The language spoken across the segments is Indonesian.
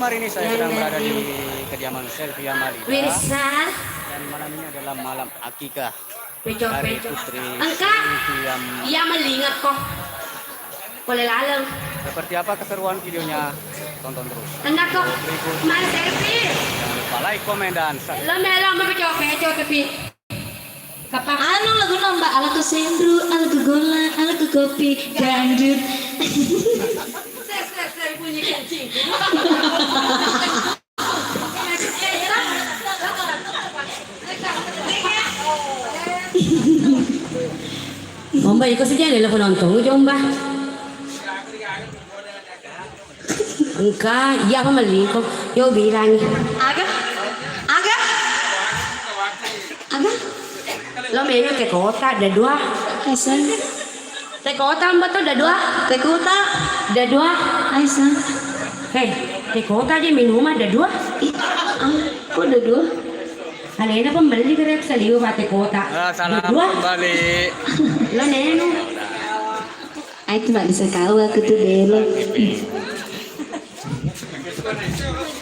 Hari ini saya sedang berada di kediaman Selvi Amalida dan malam ini adalah malam akikah dari putri Selvi Amalida. Iya melingat kok. Boleh lalang. Seperti apa keseruan videonya? Tonton terus. Enggak kok. Mana Selvi? Jangan lupa like, komen, dan subscribe. Lo merah mau coba tapi. Kapan? Anu lagu lomba ala ke sendru, ala ke gola, ala ke kopi, gandut. Saya bunyi kencing. Lomba ikut saja adalah penonton, coba. Enggak, iya aku melingkup. Yo bilang. Aga. Lo mainnya ke kota, ada dua. Aisyah. Ke kota mbak tuh ada dua. Ke kota. Ada dua. Aisyah. Hei, ke kota aja minuman ada dua. Kok ada dua? Alena pembeli kerep saliu pate kota. Salam dua. kembali. Lo neno. Ay, cuma bisa kau aku tuh delo.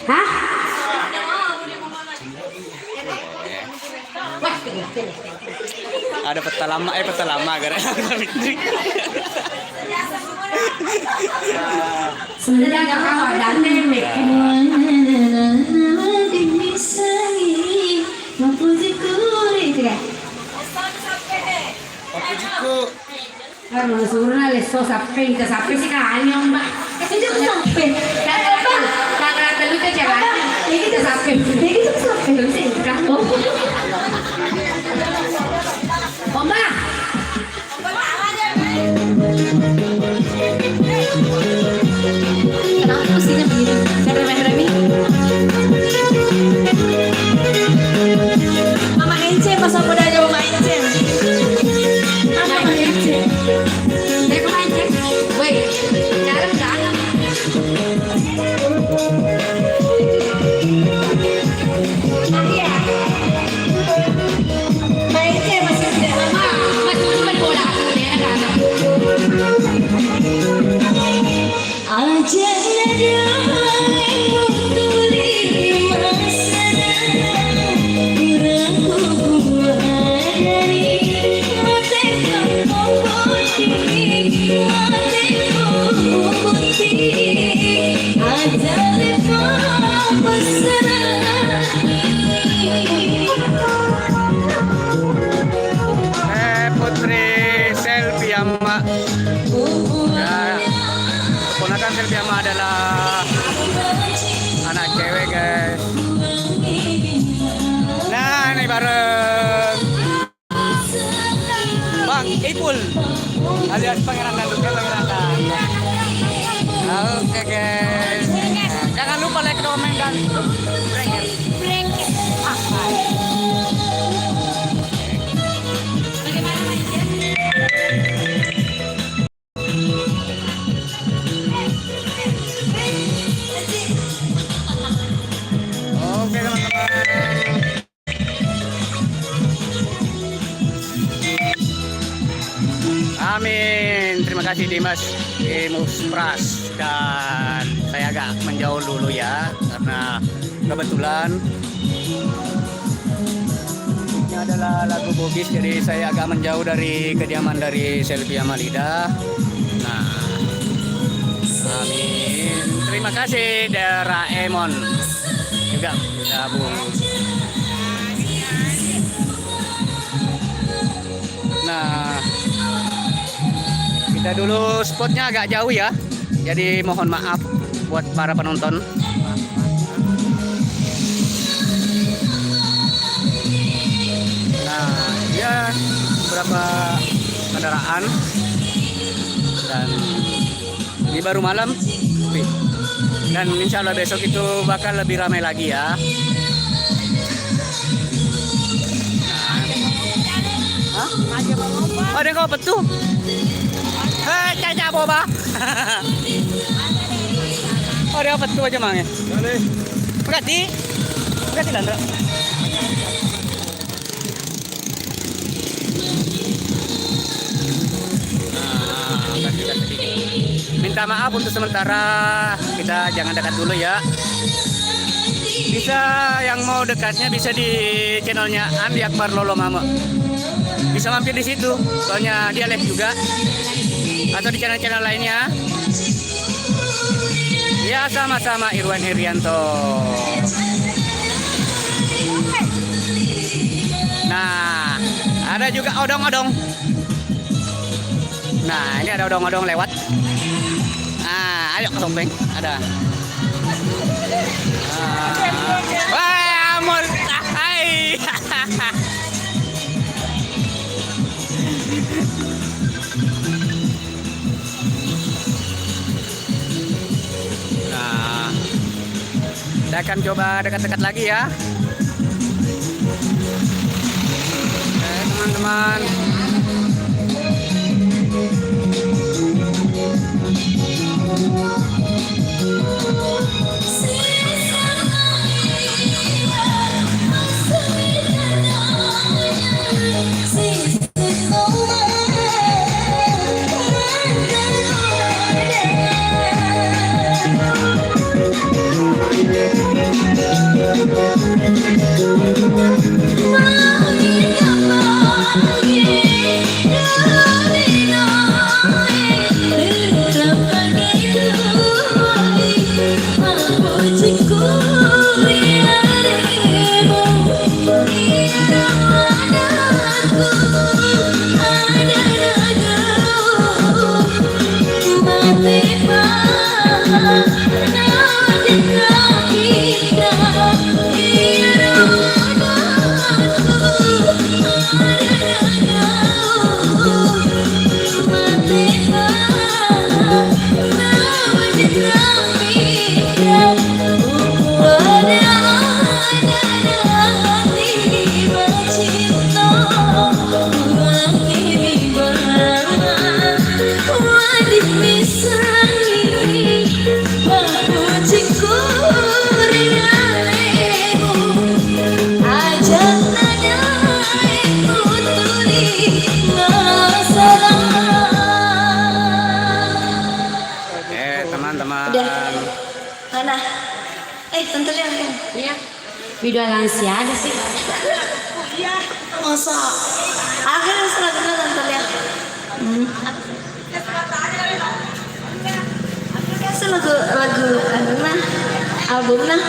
Hah? Ada peta lama gara. Sebenarnya gak kamu ada nenek. Kalau suruh leso sampai sih kanyong mbak. Itu sampai. Karena telu ke jalan. Ini itu sampai. Lu sih kamu. Oma. Kenapa mesinnya begini? Saya remeh-remeh. Mama Ence, pas aku udah ada Mama Ence. Mama Ence. Saya ke Mama Ence. Woi, dalam. Iya. Mama Ence masih tidak lama. Masih cuma bola. Putri Selvi Amalida. Ponakan Selvi Amalida adalah anak cewek, guys. Nah, ini bareng Bang Ipul alias Pangeran Dandut. Oke, guys. Jangan lupa like, komen, dan oke, teman-teman. Amin. Terima kasih Dimas Pras, dan saya agak menjauh dulu ya karena kebetulan ini adalah lagu Bugis, jadi saya agak menjauh dari kediaman dari Selvi Amalida. Nah, amin. Terima kasih Doraemon juga gabung. Nah, kita dulu spotnya agak jauh ya, jadi mohon maaf buat para penonton. Nah, ya beberapa kendaraan dan ini baru malam, dan insya Allah besok itu bakal lebih ramai lagi ya. Oh, dia kau betul. Caca boba. Oh, dia betul aja mangnya. Berarti Landra. Nah, kasih sedikit. minta maaf untuk sementara kita jangan dekat dulu ya. Bisa yang mau dekatnya bisa di channelnya Andi Akbar Lolo Mama. Bisa mampir di situ, soalnya dia live juga. Atau di channel-channel lainnya. Ya sama-sama Irwan Irianto. Nah, ada juga odong-odong. Nah, ini ada odong-odong lewat. Nah, ayo ke Sompeng, ada. Wah, amor, hai. Nah, saya akan coba dekat-dekat lagi ya. Oke, teman-teman. Teman-teman. Mana? Tante lihat kan? Iya. Video lansia ada sih. Iya. Masa? Akhirnya selanjutnya Tante lihat. Kasih lagu album nah.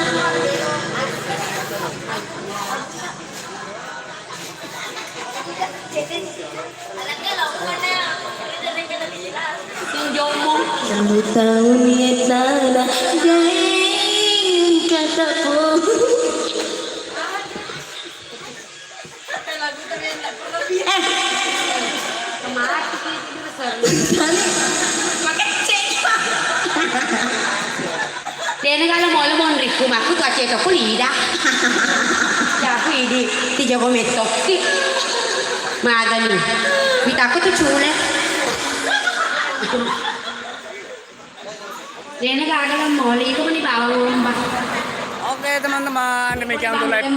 Sambut tahun yang tanah gain kataku. Dia kalau mau lemon riku aku tuh aceh aku lidah. Ya aku ini ti jago metok. Magali. Kita aku tuh cule. Dia kalau mau itu kan dibawa ngomong. Oke teman-teman, demikian untuk live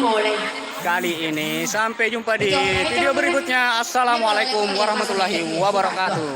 kali ini. Sampai jumpa di video berikutnya. Assalamualaikum warahmatullahi wabarakatuh.